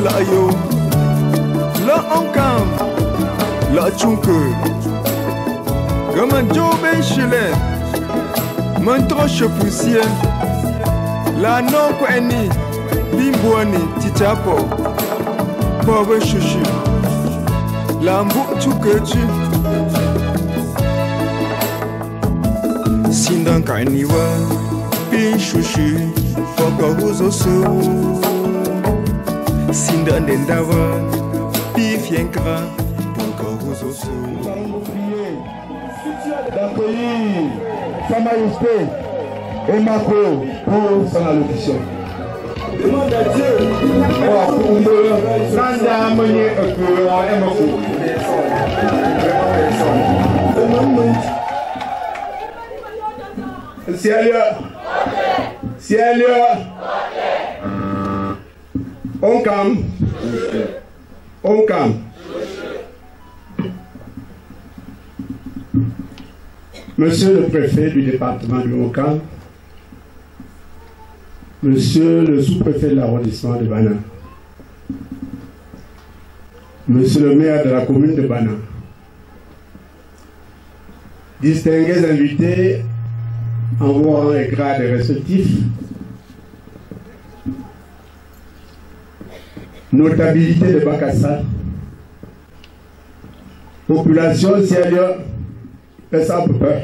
la yo, la encam, la chunke. Gaman jo ben chile, man troche poussière. La non ko eni, bimbouani tichapo, pauvre chouchou. La mbou chouke tu. Sindan ka eni wa, bin chouchou, foko huzo sou. Sindan dendawa, bifienkra, foko huzo sou. D'accueillir Sa Majesté et Mako pour son allocution. Demande à Dieu pour nous Sanda Mounier et Mako. Ciel, on calme. Monsieur le préfet du département du Haut-Kam, Monsieur le sous-préfet de l'arrondissement de Bana, Monsieur le maire de la commune de Bana, distingués invités en vos rangs et grades respectifs, notabilité de Bakassa, population sérieuse, et sans peur.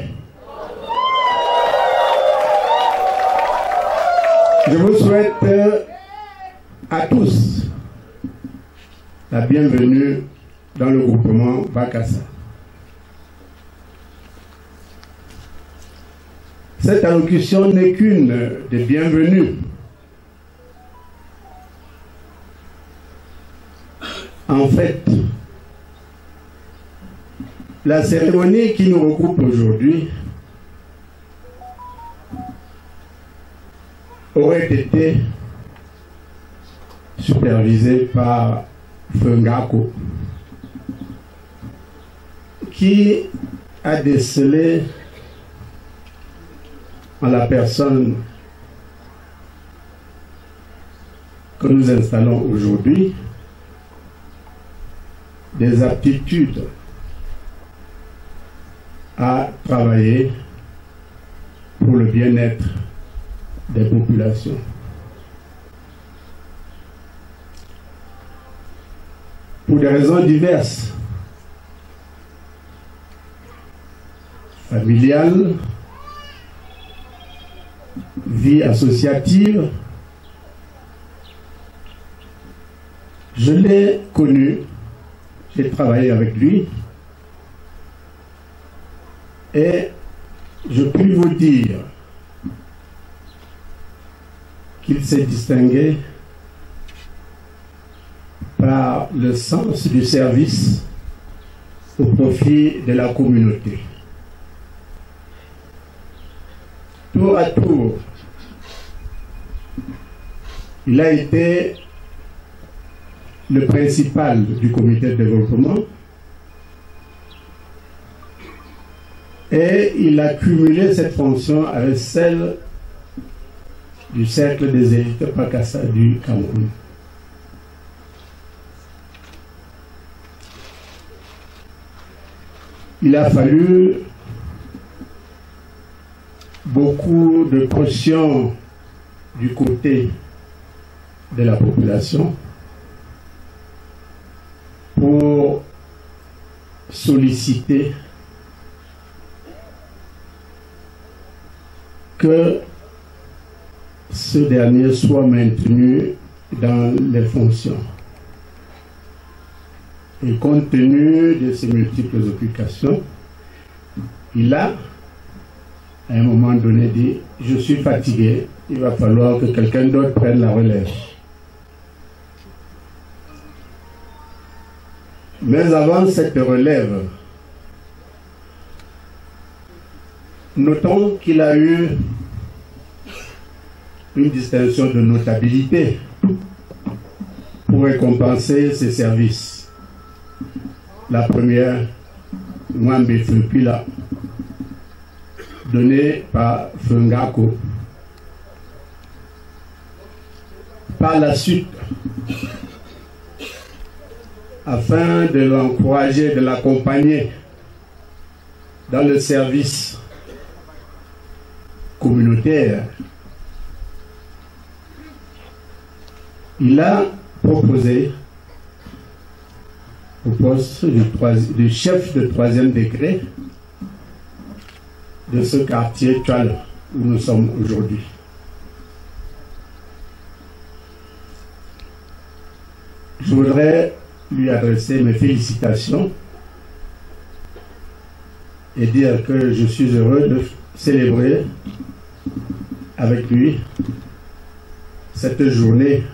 Je vous souhaite à tous la bienvenue dans le groupement Bakassa. Cette allocution n'est qu'une des bienvenues. En fait, la cérémonie qui nous regroupe aujourd'hui aurait été supervisée par Fengako, qui a décelé en la personne que nous installons aujourd'hui des aptitudes à travailler pour le bien-être des populations. Pour des raisons diverses, familiales, vie associative, je l'ai connu, j'ai travaillé avec lui, et je puis vous dire qu'il s'est distingué par le sens du service au profit de la communauté. Tour à tour, il a été le principal du comité de développement et il a cumulé cette fonction avec celle du cercle des élites Bakassa du Cameroun. Il a fallu beaucoup de caution du côté de la population pour solliciter que ce dernier soit maintenu dans les fonctions. Et compte tenu de ses multiples occupations, il a, à un moment donné, dit « Je suis fatigué, il va falloir que quelqu'un d'autre prenne la relève. » Mais avant cette relève, notons qu'il a eu une distinction de notabilité pour récompenser ses services. La première, Mwambe Fulpila, donnée par Fengako. Par la suite, afin de l'encourager, de l'accompagner dans le service communautaire, il a proposé au poste de chef de 3e degré de ce quartier Tchoual où nous sommes aujourd'hui. Je voudrais lui adresser mes félicitations et dire que je suis heureux de célébrer avec lui cette journée.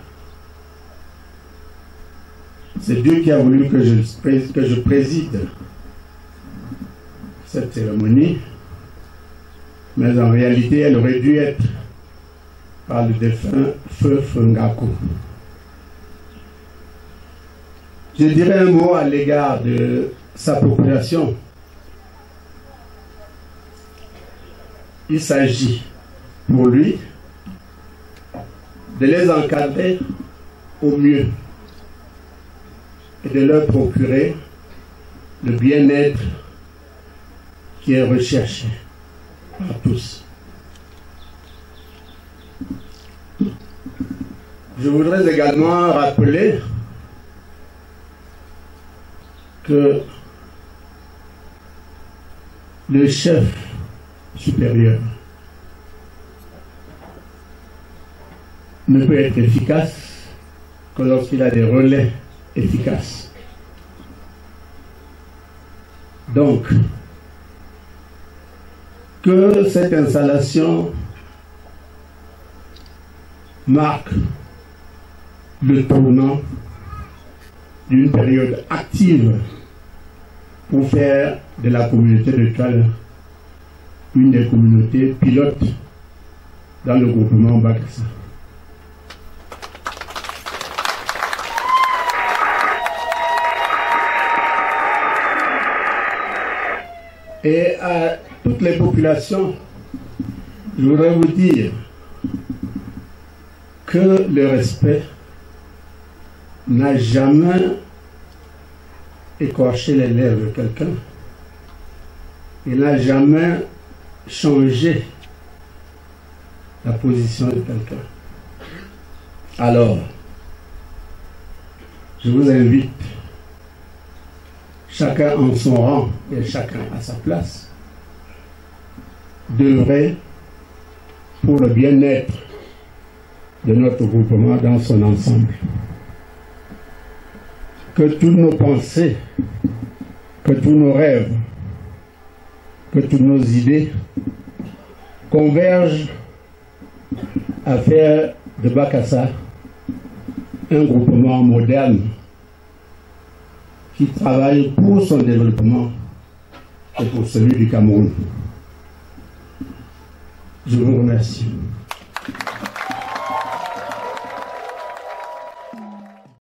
C'est Dieu qui a voulu que je préside cette cérémonie, mais en réalité, elle aurait dû être par le défunt Feu Fungaku. Je dirais un mot à l'égard de sa population. Il s'agit pour lui de les encadrer au mieux et de leur procurer le bien-être qui est recherché par tous. Je voudrais également rappeler que le chef supérieur ne peut être efficace que lorsqu'il a des relais efficaces. Donc, que cette installation marque le tournant d'une période active pour faire de la communauté de Tchoual une des communautés pilotes dans le groupement Bakassa. Et à toutes les populations, je voudrais vous dire que le respect n'a jamais écorché les lèvres de quelqu'un. Il n'a jamais changé la position de quelqu'un. Alors, je vous invite, chacun en son rang et chacun à sa place, d'œuvrer pour le bien-être de notre groupement dans son ensemble. Que toutes nos pensées, que tous nos rêves, que toutes nos idées convergent à faire de Bakassa un groupement moderne qui travaille pour son développement et pour celui du Cameroun. Je vous remercie.